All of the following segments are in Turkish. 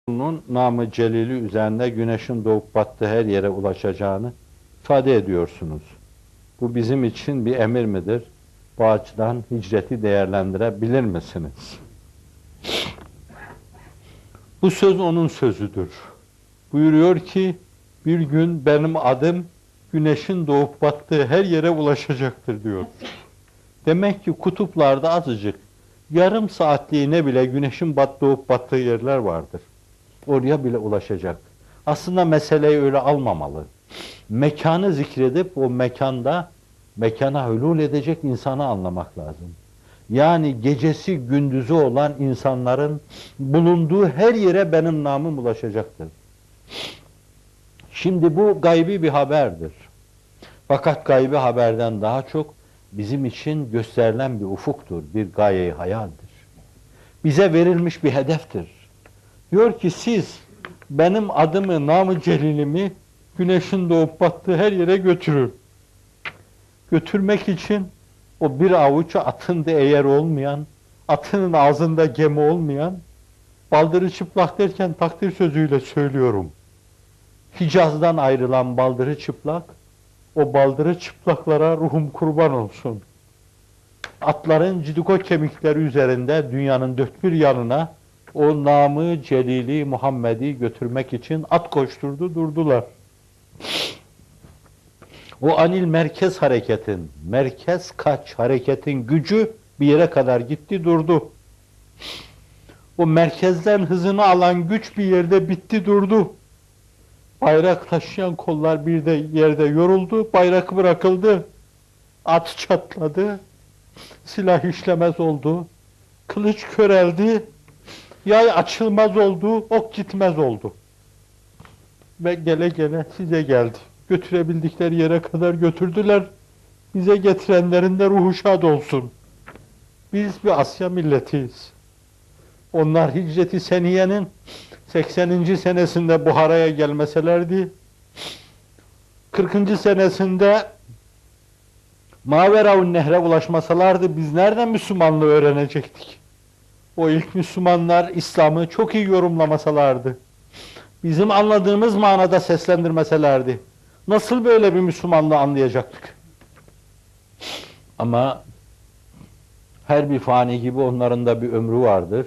Resulü'nün namı celili üzerinde güneşin doğup battığı her yere ulaşacağını ifade ediyorsunuz. Bu bizim için bir emir midir? Bu açıdan hicreti değerlendirebilir misiniz? Bu söz onun sözüdür. Buyuruyor ki, bir gün benim adım güneşin doğup battığı her yere ulaşacaktır diyor. Demek ki kutuplarda azıcık, yarım saatliğine bile güneşin doğup battığı yerler vardır. Oraya bile ulaşacak. Aslında meseleyi öyle almamalı. Mekanı zikredip o mekana hulul edecek insanı anlamak lazım. Yani gecesi gündüzü olan insanların bulunduğu her yere benim namım ulaşacaktır. Şimdi bu gaybi bir haberdir. Fakat gaybi haberden daha çok bizim için gösterilen bir ufuktur, bir gaye-i hayaldir. Bize verilmiş bir hedeftir. Diyor ki siz benim adımı, namı celilimi güneşin doğup battığı her yere götürün. Götürmek için o bir avuç atında eğer olmayan, atının ağzında gemi olmayan, baldırı çıplak derken takdir sözüyle söylüyorum. Hicaz'dan ayrılan baldırı çıplak, o baldırı çıplaklara ruhum kurban olsun. Atların cidiko kemikleri üzerinde dünyanın dört bir yanına o namı celili Muhammed'i götürmek için at koşturdu durdular. O anil merkez hareketin, merkez kaç hareketin gücü bir yere kadar gitti durdu. O merkezden hızını alan güç bir yerde bitti durdu. Bayrak taşıyan kollar bir de yerde yoruldu, bayrak bırakıldı. At çatladı, silah işlemez oldu, kılıç köreldi, yay açılmaz oldu, ok gitmez oldu. Ve gele gele size geldi. Götürebildikleri yere kadar götürdüler. Bize getirenlerin de ruhu şad olsun. Biz bir Asya milletiyiz. Onlar Hicret-i Seniye'nin 80. senesinde Buhara'ya gelmeselerdi, 40. senesinde Maveraun Nehre ulaşmasalardı biz nereden Müslümanlığı öğrenecektik? O ilk Müslümanlar İslam'ı çok iyi yorumlamasalardı, bizim anladığımız manada seslendirmeselerdi, nasıl böyle bir Müslümanlığı anlayacaktık? Ama her bir fani gibi onların da bir ömrü vardır.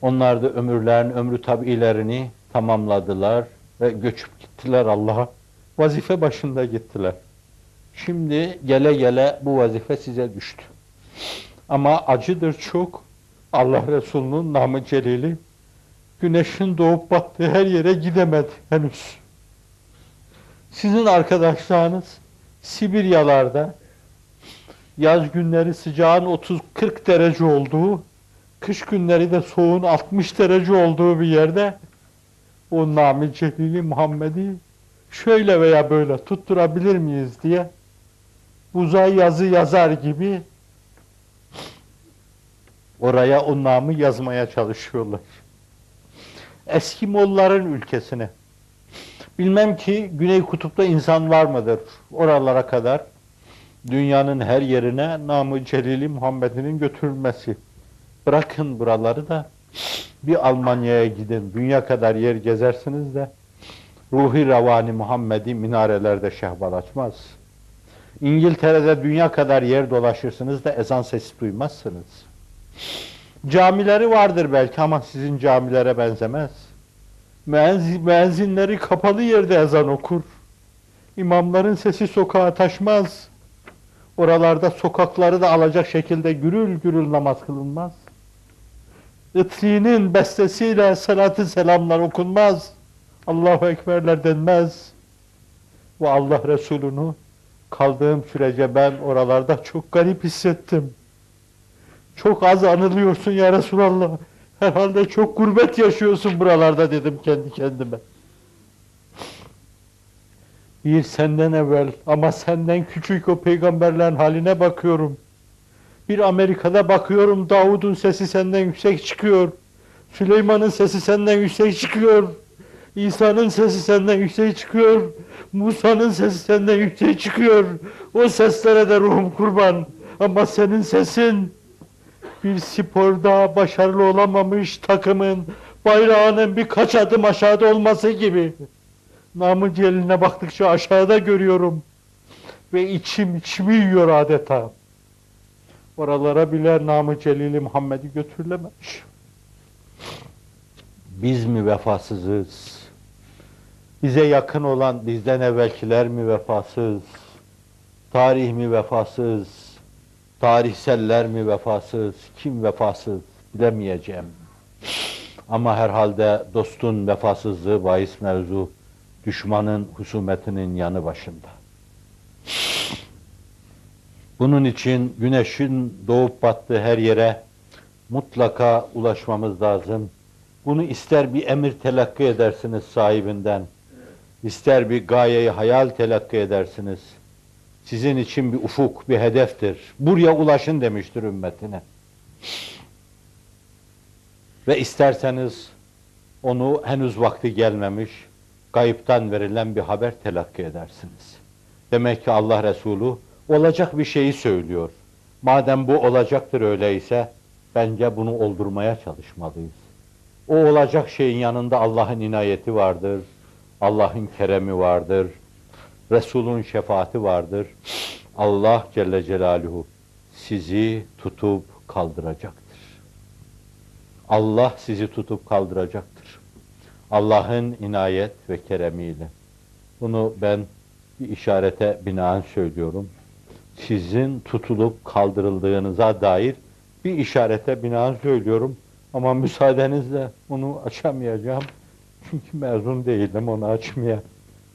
Onlar da ömrü tabiilerini tamamladılar ve göçüp gittiler Allah'a. Vazife başında gittiler. Şimdi gele gele bu vazife size düştü. Ama acıdır çok. Allah Resulü'nün namı celili güneşin doğup battığı her yere gidemedi henüz. Sizin arkadaşlarınız Sibiryalarda yaz günleri sıcağın 30-40 derece olduğu, kış günleri de soğuğun 60 derece olduğu bir yerde o namı celili Muhammed'i şöyle veya böyle tutturabilir miyiz diye uzay yazı yazar gibi oraya o namı yazmaya çalışıyorlar. Eskimolların ülkesine. Bilmem ki Güney Kutup'ta insan var mıdır oralara kadar dünyanın her yerine namı celili Muhammed'in götürülmesi. Bırakın buraları da bir Almanya'ya gidin, dünya kadar yer gezersiniz de ruhi revani Muhammed'i minarelerde şehval açmaz. İngiltere'de dünya kadar yer dolaşırsınız da ezan sesi duymazsınız. Camileri vardır belki ama sizin camilere benzemez. Müezzinleri kapalı yerde ezan okur. İmamların sesi sokağa taşmaz. Oralarda sokakları da alacak şekilde gürül gürül namaz kılınmaz. Itri'nin bestesiyle salatı selamlar okunmaz. Allahu Ekberler denmez. Ve Allah Resulü'nü kaldığım sürece ben oralarda çok garip hissettim. Çok az anılıyorsun ya Resulallah. Herhalde çok gurbet yaşıyorsun buralarda dedim kendi kendime. Bir senden evvel ama senden küçük o peygamberlerin haline bakıyorum. Bir Amerika'da bakıyorum, Davud'un sesi senden yüksek çıkıyor. Süleyman'ın sesi senden yüksek çıkıyor. İsa'nın sesi senden yüksek çıkıyor. Musa'nın sesi senden yüksek çıkıyor. O seslere de ruhum kurban. Ama senin sesin Bir sporda başarılı olamamış takımın bayrağının birkaç adım aşağıda olması gibi. Namı Celil'ine baktıkça aşağıda görüyorum. Ve içimi yiyor adeta. Oralara bile Namı Celil-i Muhammed'i götürülememiş. Biz mi vefasızız? Bize yakın olan bizden evvelkiler mi vefasız? Tarih mi vefasız? Tarihseller mi vefasız? Kim vefasız? Bilemeyeceğim. Ama herhalde dostun vefasızlığı bahis mevzu, düşmanın husumetinin yanı başında. Bunun için güneşin doğup battığı her yere mutlaka ulaşmamız lazım. Bunu ister bir emir telakki edersiniz sahibinden, ister bir gayeyi hayal telakki edersiniz. Sizin için bir ufuk, bir hedeftir. Buraya ulaşın demiştir ümmetine. Ve isterseniz onu henüz vakti gelmemiş, gayipten verilen bir haber telakki edersiniz. Demek ki Allah Resulü olacak bir şeyi söylüyor. Madem bu olacaktır öyleyse, bence bunu oldurmaya çalışmalıyız. O olacak şeyin yanında Allah'ın inayeti vardır, Allah'ın keremi vardır, Resul'ün şefaati vardır. Allah Celle Celaluhu sizi tutup kaldıracaktır. Allah sizi tutup kaldıracaktır. Allah'ın inayet ve keremiyle. Bunu ben bir işarete binaen söylüyorum. Sizin tutulup kaldırıldığınıza dair bir işarete binaen söylüyorum. Ama müsaadenizle onu açamayacağım. Çünkü mezun değilim onu açmaya.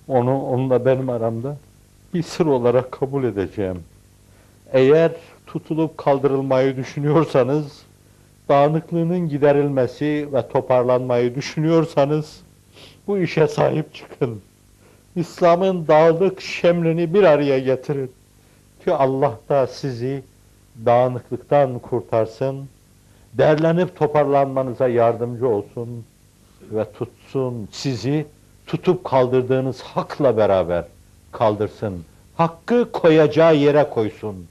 Onunla benim aramda bir sır olarak kabul edeceğim. Eğer tutulup kaldırılmayı düşünüyorsanız, dağınıklığının giderilmesi ve toparlanmayı düşünüyorsanız, bu işe sahip çıkın. İslam'ın dağlık şemlini bir araya getirin. Ki Allah da sizi dağınıklıktan kurtarsın, derlenip toparlanmanıza yardımcı olsun ve tutsun sizi, tutup kaldırdığınız hakla beraber kaldırsın. Hakkı koyacağı yere koysun.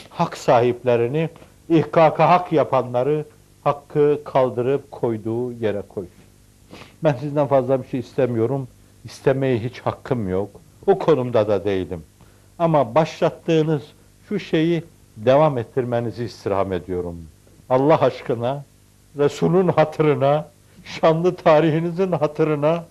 Hak sahiplerini, ihkaka hak yapanları hakkı kaldırıp koyduğu yere koysun. Ben sizden fazla bir şey istemiyorum. İstemeye hiç hakkım yok. O konumda da değilim. Ama başlattığınız şu şeyi devam ettirmenizi istirham ediyorum. Allah aşkına, Resul'ün hatırına, şanlı tarihinizin hatırına,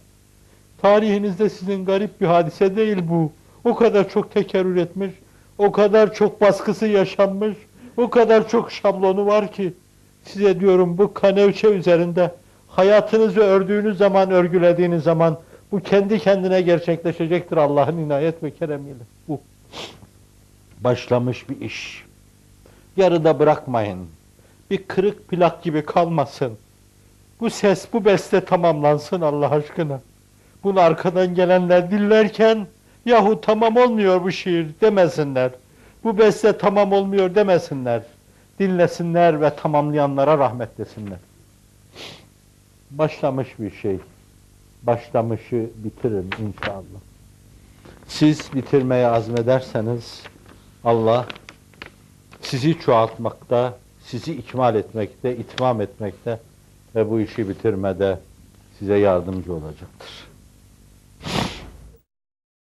tarihinizde sizin garip bir hadise değil bu. O kadar çok tekerrür etmiş, o kadar çok baskısı yaşanmış, o kadar çok şablonu var ki, size diyorum bu kanevçe üzerinde hayatınızı ördüğünüz zaman, örgülediğiniz zaman, bu kendi kendine gerçekleşecektir Allah'ın inayet ve keremiyle. Bu başlamış bir iş. Yarıda bırakmayın. Bir kırık plak gibi kalmasın. Bu ses, bu beste tamamlansın Allah aşkına. Bunu arkadan gelenler dinlerken, yahu tamam olmuyor bu şiir demesinler. Bu beste tamam olmuyor demesinler. Dinlesinler ve tamamlayanlara rahmet desinler. Başlamış bir şey. Başlamışı bitirin inşallah. Siz bitirmeye azmederseniz, Allah sizi çoğaltmakta, sizi ikmal etmekte, itmam etmekte ve bu işi bitirmede size yardımcı olacaktır.